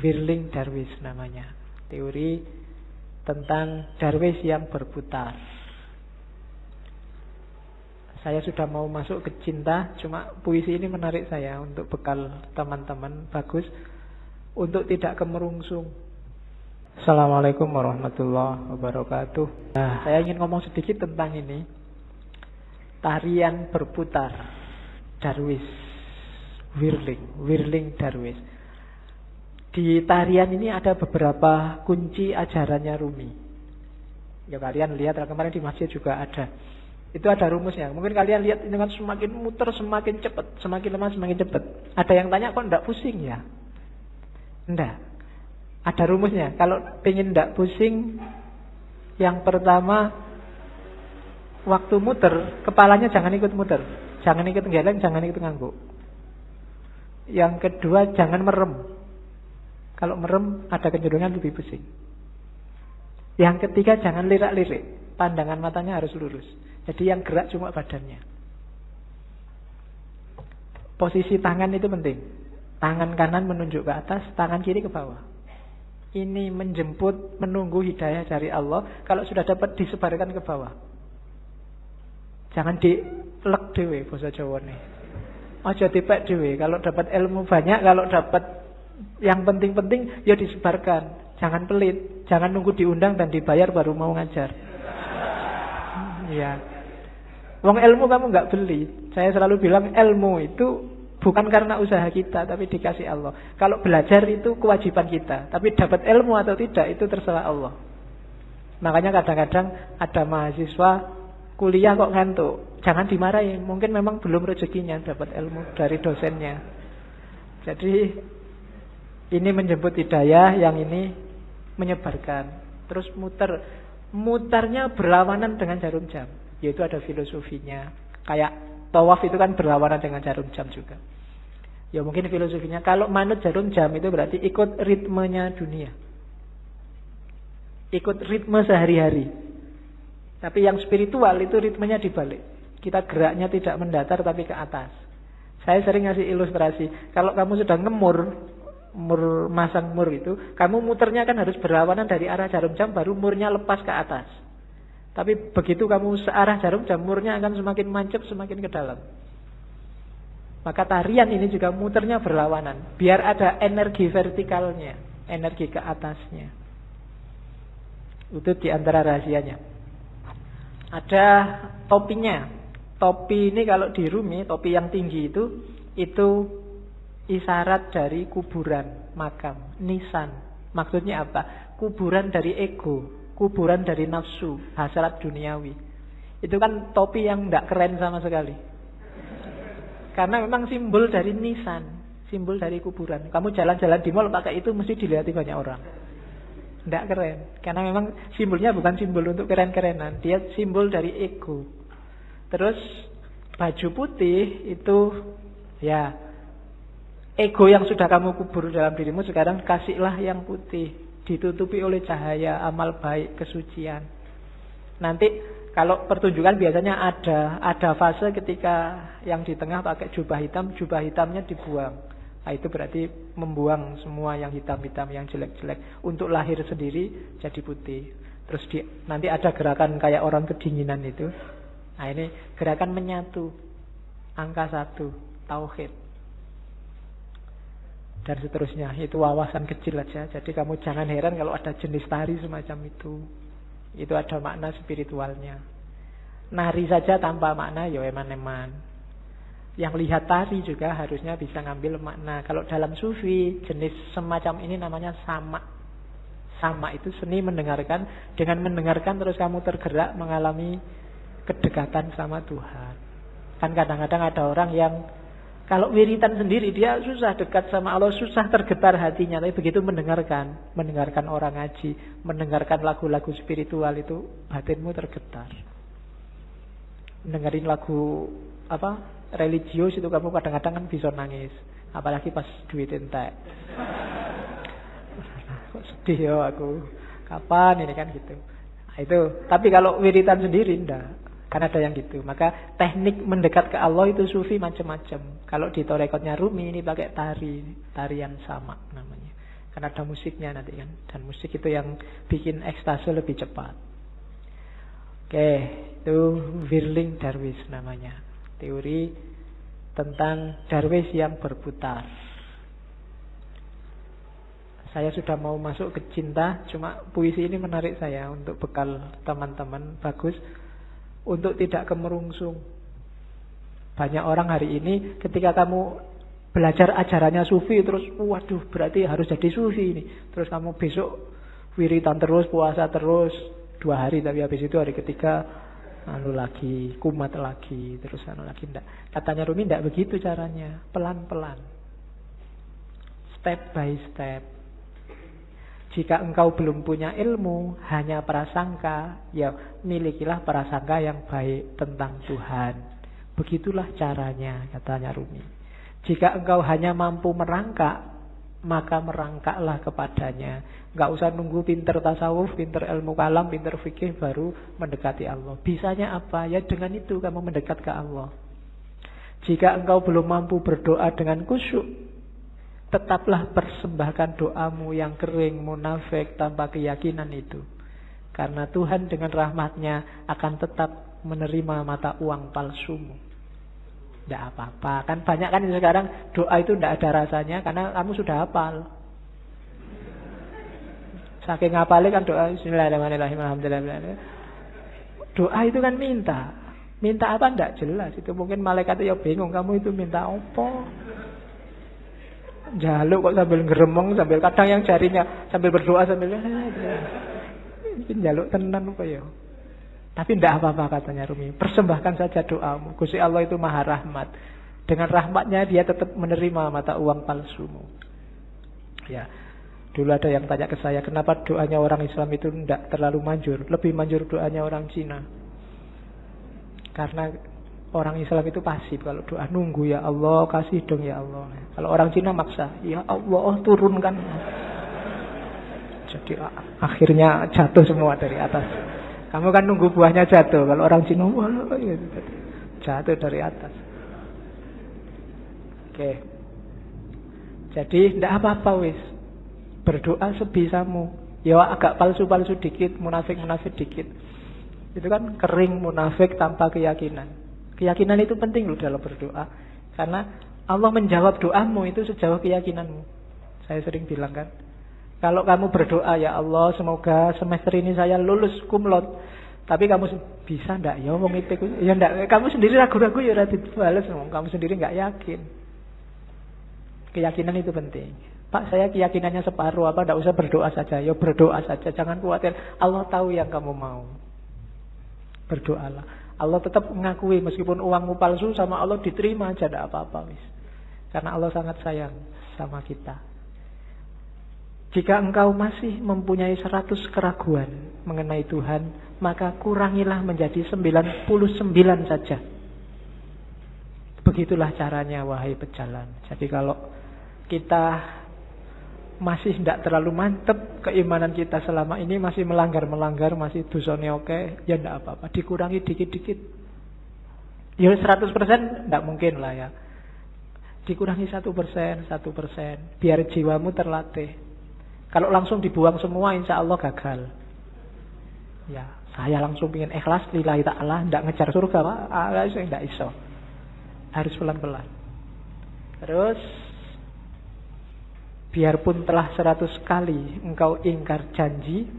Whirling Dervish namanya. Teori tentang Darwis yang berputar. Saya sudah mau masuk ke cinta, cuma puisi ini menarik saya untuk bekal teman-teman. Bagus untuk tidak kemerungsung. Assalamualaikum warahmatullahi wabarakatuh. Nah, saya ingin ngomong sedikit tentang ini. Tarian berputar Darwis, Whirling Darwis. Di tarian ini ada beberapa kunci ajarannya Rumi. Ya kalian lihat, kemarin di masjid juga ada. Itu ada rumusnya. Mungkin kalian lihat ini kan semakin muter semakin cepat, semakin lama semakin cepat. Ada yang tanya kok enggak pusing ya? Enggak. Ada rumusnya. Kalau pengen enggak pusing, yang pertama waktu muter, kepalanya jangan ikut muter. Jangan ikut geleng, jangan ikut ngangguk. Yang kedua jangan merem. Kalau merem ada kecenderungan lebih pusing. Yang ketiga jangan lirak-lirik. Pandangan matanya harus lurus. Jadi yang gerak cuma badannya. Posisi tangan itu penting. Tangan kanan menunjuk ke atas, tangan kiri ke bawah. Ini menjemput, menunggu hidayah dari Allah. Kalau sudah dapat disebarkan ke bawah. Jangan dilek dewe bahasa Jawa nih. Aja dipek dewe. Kalau dapat ilmu banyak, kalau dapat yang penting-penting ya disebarkan. Jangan pelit, jangan nunggu diundang dan dibayar baru mau ngajar. Ya. Wong ilmu kamu nggak beli. Saya selalu bilang ilmu itu bukan karena usaha kita, tapi dikasih Allah. Kalau belajar itu kewajiban kita, tapi dapat ilmu atau tidak itu terserah Allah. Makanya kadang-kadang ada mahasiswa kuliah kok ngantuk. Jangan dimarahin, mungkin memang belum rezekinya dapat ilmu dari dosennya. Jadi ini menjemput hidayah, yang ini menyebarkan. Terus mutarnya berlawanan dengan jarum jam. Yaitu ada filosofinya. Kayak tawaf itu kan berlawanan dengan jarum jam juga. Ya mungkin filosofinya, kalau manut jarum jam itu berarti ikut ritmenya dunia. Ikut ritme sehari-hari. Tapi yang spiritual itu ritmenya dibalik. Kita geraknya tidak mendatar tapi ke atas. Saya sering ngasih ilustrasi. Kalau kamu sudah masang mur itu, kamu muternya kan harus berlawanan dari arah jarum jam, baru murnya lepas ke atas. Tapi begitu kamu searah jarum jam, murnya akan semakin mancep, semakin ke dalam. Maka tarian ini juga muternya berlawanan, biar ada energi vertikalnya, energi ke atasnya. Itu diantara rahasianya. Ada topinya. Topi ini kalau di Rumi, topi yang tinggi itu isyarat dari kuburan, makam, nisan. Maksudnya apa? Kuburan dari ego, kuburan dari nafsu, hasrat duniawi. Itu kan topi yang tidak keren sama sekali. Karena memang simbol dari nisan, simbol dari kuburan. Kamu jalan-jalan di mall pakai itu mesti dilihat banyak orang. Tidak keren. Karena memang simbolnya bukan simbol untuk keren-kerenan. Dia simbol dari ego. Terus baju putih itu ya ego yang sudah kamu kubur dalam dirimu, sekarang kasihlah yang putih, ditutupi oleh cahaya amal baik, kesucian. Nanti kalau pertunjukan biasanya ada fase ketika yang di tengah pakai jubah hitamnya dibuang. Nah, itu berarti membuang semua yang hitam-hitam, yang jelek-jelek, untuk lahir sendiri jadi putih. Terus nanti ada gerakan kayak orang kedinginan itu. Nah, ini gerakan menyatu, angka 1, tauhid. Dan seterusnya. Itu wawasan kecil aja. Jadi kamu jangan heran kalau ada jenis tari semacam itu. Itu ada makna spiritualnya. Nari saja tanpa makna ya eman-eman. Yang lihat tari juga harusnya bisa ngambil makna. Kalau dalam sufi, jenis semacam ini namanya sama. Sama itu seni mendengarkan. Dengan mendengarkan terus kamu tergerak mengalami kedekatan sama Tuhan. Kan kadang-kadang ada orang yang kalau wiritan sendiri dia susah dekat sama Allah, susah tergetar hatinya. Tapi begitu mendengarkan orang ngaji, mendengarkan lagu-lagu spiritual itu batinmu tergetar. Dengerin lagu religius itu kamu kadang-kadang kan bisa nangis, apalagi pas duit entek. Kok sedih ya aku. Kapan ini kan gitu. Nah, itu. Tapi kalau wiritan sendiri enggak. Kan ada yang gitu. Maka teknik mendekat ke Allah itu sufi macam-macam. Kalau di torekotnya Rumi ini pakai tarian sama namanya. Kan ada musiknya nanti kan. Dan musik itu yang bikin ekstase lebih cepat. Oke, itu whirling dervish namanya. Teori tentang dervish yang berputar. Saya sudah mau masuk ke cinta, cuma puisi ini menarik saya untuk bekal teman-teman, bagus untuk tidak kemerungsung. Banyak orang hari ini ketika kamu belajar ajarannya sufi terus, waduh berarti harus jadi sufi ini. Terus kamu besok wiritan terus, puasa terus 2 hari, tapi habis itu hari ketiga lagi, kumat lagi, terus lagi. Enggak. Katanya Rumi enggak begitu caranya, pelan-pelan. Step by step. Jika engkau belum punya ilmu, hanya prasangka, ya milikilah prasangka yang baik tentang Tuhan. Begitulah caranya, katanya Rumi. Jika engkau hanya mampu merangkak, maka merangkaklah kepadanya. Enggak usah nunggu pinter tasawuf, pinter ilmu kalam, pinter fikih baru mendekati Allah. Bisanya apa? Ya dengan itu kamu mendekat ke Allah. Jika engkau belum mampu berdoa dengan khusyuk, tetaplah persembahkan doamu yang kering, munafik, tanpa keyakinan itu. Karena Tuhan dengan rahmatnya akan tetap menerima mata uang palsumu. Tidak apa-apa. Kan banyak kan sekarang doa itu tidak ada rasanya karena kamu sudah hafal. Saking hafalnya kan doa Bismillahirrahmanirrahim, alhamdulillah. Doa itu kan minta. Minta apa tidak jelas. Itu mungkin malaikat ya bingung, kamu itu minta apa? Jaluk kok sambil ngeremong, sambil kadang yang jarinya sambil berdoa sambil ini jaluk tenan apa ya. Tapi tidak apa-apa katanya Rumi. Persembahkan saja doamu. Gusti Allah itu maha rahmat. Dengan rahmatnya dia tetap menerima mata uang palsumu. Ya, dulu ada yang tanya ke saya, kenapa doanya orang Islam itu tidak terlalu manjur, lebih manjur doanya orang Cina. Karena orang Islam itu pasif. Kalau doa nunggu, ya Allah kasih dong ya Allah. Kalau orang Cina maksa, ya Allah turunkan. Jadi akhirnya jatuh semua dari atas. Kamu kan nunggu buahnya jatuh. Kalau orang Cina jatuh dari atas. Oke. Jadi tidak apa-apa wis. Berdoa sebisamu. Ya agak palsu-palsu dikit, munafik-munafik dikit. Itu kan kering munafik tanpa keyakinan. Keyakinan itu penting loh dalam berdoa. Karena Allah menjawab doamu itu sejauh keyakinanmu. Saya sering bilang kan, kalau kamu berdoa, ya Allah semoga semester ini saya lulus kumlot, tapi kamu bisa ndak? Ya wong itu ya ndak. Kamu sendiri ragu-ragu ya ora dibales, kamu sendiri nggak yakin. Keyakinan itu penting. Pak, saya keyakinannya separuh, apa ndak usah berdoa saja? Ya berdoa saja, jangan khawatir. Allah tahu yang kamu mau. Berdoalah. Allah tetap mengakui meskipun uangmu palsu sama Allah diterima aja, ndak apa-apa wis. Karena Allah sangat sayang sama kita. Jika engkau masih mempunyai 100 keraguan mengenai Tuhan, maka kurangilah menjadi 99 saja. Begitulah caranya wahai pejalan. Jadi kalau kita masih tidak terlalu mantep keimanan kita selama ini, masih melanggar-melanggar, masih dosanya oke, ya tidak apa-apa, dikurangi dikit-dikit. Ya 100% tidak mungkin lah ya. Dikurangi 1%, biar jiwamu terlatih. Kalau langsung dibuang semua, insya Allah gagal. Ya, saya langsung ingin ikhlas lillahi ta'ala, tidak ngejar surga Pak, tidak iso. Harus pelan-pelan. Terus, biarpun telah 100 kali engkau ingkar janji,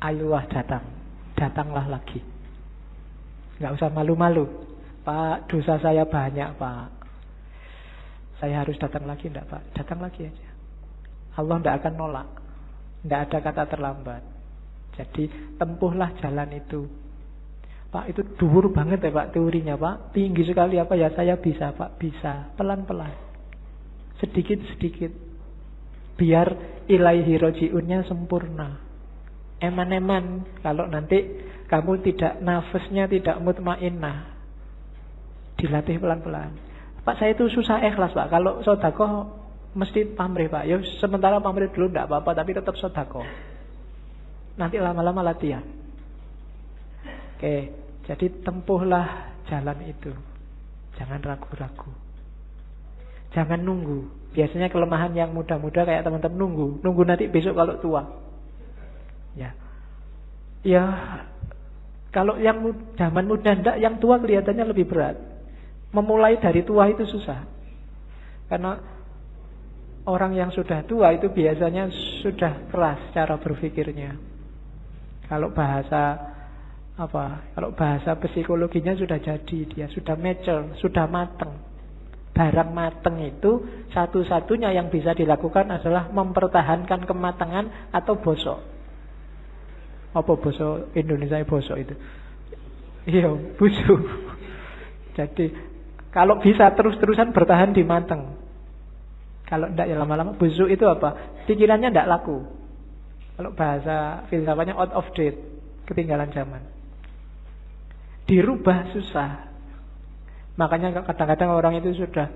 ayolah datanglah lagi. Nggak usah malu-malu. Pak, dosa saya banyak Pak, saya harus datang lagi. Enggak Pak, datang lagi aja. Allah tidak akan nolak. Tidak ada kata terlambat. Jadi tempuhlah jalan itu. Pak, itu dhuwur banget ya Pak teorinya Pak, tinggi sekali apa ya? Saya bisa Pak, bisa. Pelan-pelan, sedikit-sedikit, biar ilaihi roji'unnya sempurna. Eman-eman. Kalau nanti kamu tidak, nafasnya tidak mutmainnah, dilatih pelan-pelan. Pak, saya itu susah ikhlas Pak. Kalau sedekah mesti pamrih Pak. Ya sementara pamrih dulu tidak apa-apa, tapi tetap sedekah. Nanti lama-lama latihan. Oke, jadi tempuhlah jalan itu. Jangan ragu-ragu. Jangan nunggu. Biasanya kelemahan yang muda-muda kayak teman-teman nunggu nanti besok kalau tua. Ya, kalau yang zaman muda ndak, yang tua kelihatannya lebih berat. Memulai dari tua itu susah. Karena orang yang sudah tua itu biasanya sudah keras cara berpikirnya. Kalau bahasa psikologinya sudah jadi, dia sudah mature, sudah mateng. Barang mateng itu satu-satunya yang bisa dilakukan adalah mempertahankan kematangan atau bosok. Apa bosok Indonesia bosok itu? Iya, busuk. Jadi kalau bisa terus-terusan bertahan di mateng. Kalau tidak ya lama-lama busuk itu apa? Pikirannya tidak laku. Kalau bahasa filsafatnya out of date, ketinggalan zaman. Dirubah susah. Makanya kadang-kadang orang itu sudah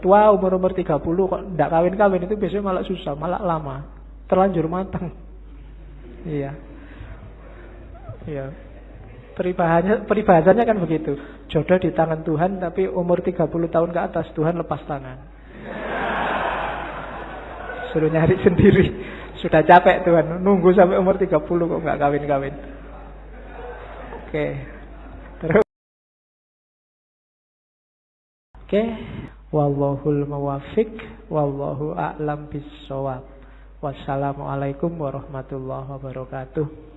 tua umur 30 kok tidak kawin-kawin, itu biasanya malah susah, malah lama. Terlanjur mateng. Iya. Iya. Peribahasannya kan begitu. Jodoh di tangan Tuhan, tapi umur 30 tahun ke atas Tuhan lepas tangan. Suruh nyari sendiri. Sudah capek Tuhan, nunggu sampai umur 30 kok nggak kawin-kawin. Oke. Terus. Oke. Wallahul muwaffiq, wallahu a'lam bissawab. Wassalamualaikum warahmatullahi wabarakatuh.